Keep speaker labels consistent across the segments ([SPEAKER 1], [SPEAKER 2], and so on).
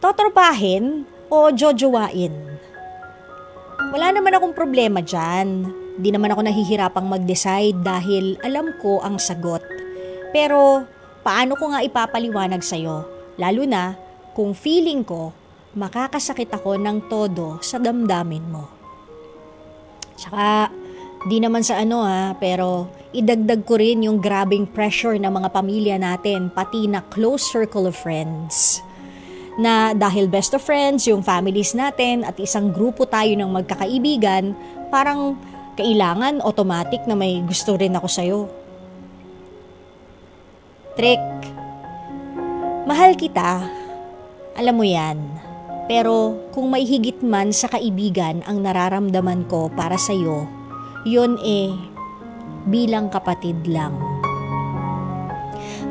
[SPEAKER 1] Totropahin o jojowain? Wala naman akong problema dyan. Di naman ako nahihirapang mag-decide dahil alam ko ang sagot. Pero paano ko nga ipapaliwanag sa'yo? Lalo na kung feeling ko makakasakit ako ng todo sa damdamin mo. Tsaka di naman sa pero idagdag ko rin yung grabing pressure ng mga pamilya natin, pati na close circle of friends. Na dahil best of friends, yung families natin at isang grupo tayo ng magkakaibigan, parang kailangan automatic na may gusto rin ako sa'yo. Trick, mahal kita, alam mo yan. Pero kung may higit man sa kaibigan ang nararamdaman ko para sa'yo, yun bilang kapatid lang.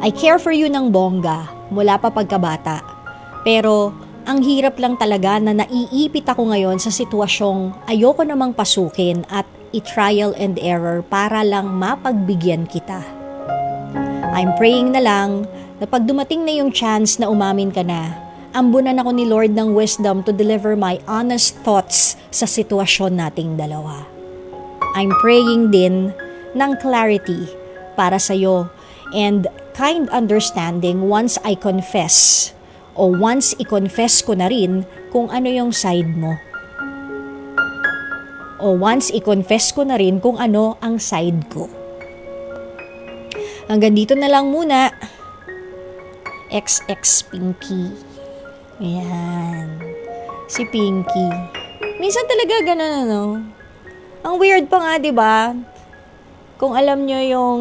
[SPEAKER 1] I care for you ng bongga mula pa pagkabata. Pero ang hirap lang talaga na naiipit ako ngayon sa sitwasyong ayoko namang pasukin at i-trial and error para lang mapagbigyan kita. I'm praying na lang na pag dumating na yung chance na umamin ka na, ambunan ako ni Lord ng wisdom to deliver my honest thoughts sa sitwasyon nating dalawa. I'm praying din ng clarity para sa'yo and kind understanding once I confess o once i-confess ko na rin kung ano yung side mo. O once i-confess ko na rin kung ano ang side ko. Hanggang dito na lang muna. XX Pinky. Ayan. Si Pinky. Minsan talaga ganun Ang weird pa nga, 'di ba? Kung alam nyo yung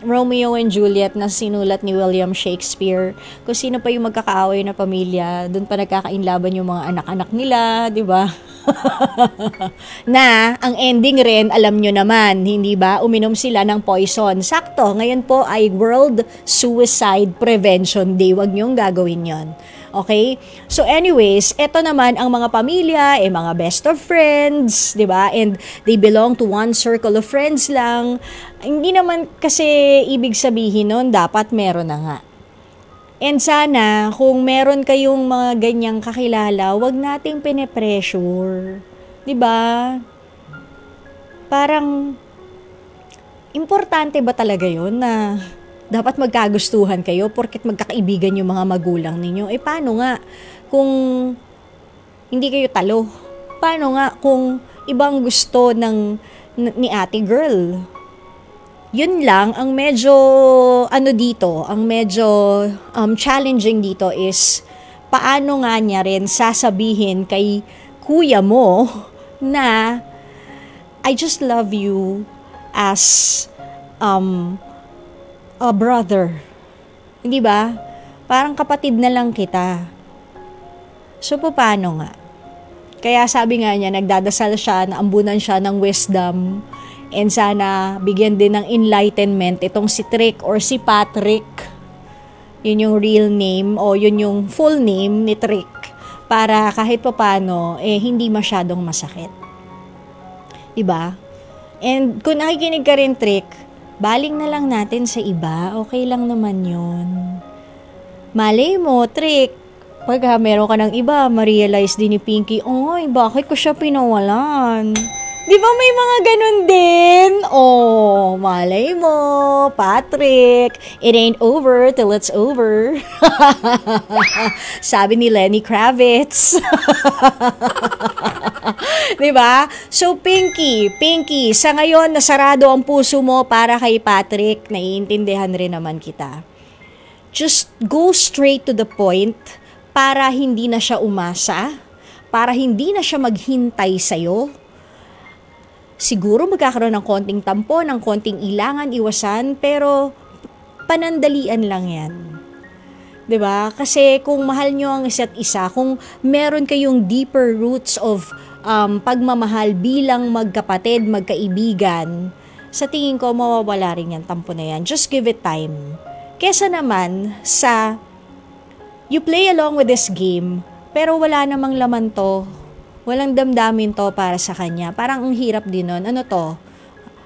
[SPEAKER 1] Romeo and Juliet na sinulat ni William Shakespeare, kung sino pa yung magkakaaway na pamilya, doon pa nagkakainlaban yung mga anak-anak nila, di ba? Na, ang ending rin, alam nyo naman, hindi ba? Uminom sila ng poison. Sakto, ngayon po ay World Suicide Prevention Day. Huwag nyong gagawin yon. Okay? So anyways, eto naman ang mga pamilya, mga best of friends, 'di ba? And they belong to one circle of friends lang. Hindi naman kasi ibig sabihin nun, dapat meron na nga. And sana, kung meron kayong mga ganyang kakilala, wag nating pine-pressure. 'Di ba? Parang importante ba talaga 'yon na dapat magkagustuhan kayo porket magkakaibigan yung mga magulang ninyo? Paano nga kung hindi kayo talo? Paano nga kung ibang gusto ni ate girl? Yun lang, ang medyo challenging dito is paano nga niya rin sasabihin kay kuya mo na I just love you as a brother. Hindi ba? Parang kapatid na lang kita. So, paano nga? Kaya sabi nga niya, nagdadasal siya na ambunan siya ng wisdom and sana bigyan din ng enlightenment itong si Trick or si Patrick. Yun yung real name o yun yung full name ni Trick para kahit paano hindi masyadong masakit. Diba? And kung nakikinig ka rin, Trick, baling na lang natin sa iba. Okay lang naman yun. Malay mo, Trick, pag meron ka ng iba, ma-realize din ni Pinky, oy, bakit ko siya pinawalan? Di ba may mga ganun din? Oh, malay mo, Patrick, it ain't over till it's over. Sabi ni Lenny Kravitz. Diba? So, Pinky, sa ngayon, nasarado ang puso mo para kay Patrick, naiintindihan rin naman kita. Just go straight to the point para hindi na siya umasa, para hindi na siya maghintay sa'yo. Siguro magkakaroon ng konting tampo, ng konting ilangan, iwasan, pero panandalian lang yan. 'Di ba? Kasi kung mahal nyo ang isa't isa, kung meron kayong deeper roots of pagmamahal bilang magkapatid, magkaibigan, sa tingin ko mawawala rin yan, tampo na yan. Just give it time. Kesa naman sa you play along with this game, pero wala namang laman to. Walang damdamin to para sa kanya. Parang ang hirap din nun. Ano to?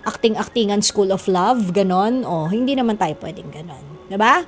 [SPEAKER 1] Acting-actingan school of love? Ganon? O, hindi naman tayo pwedeng ganon. Diba?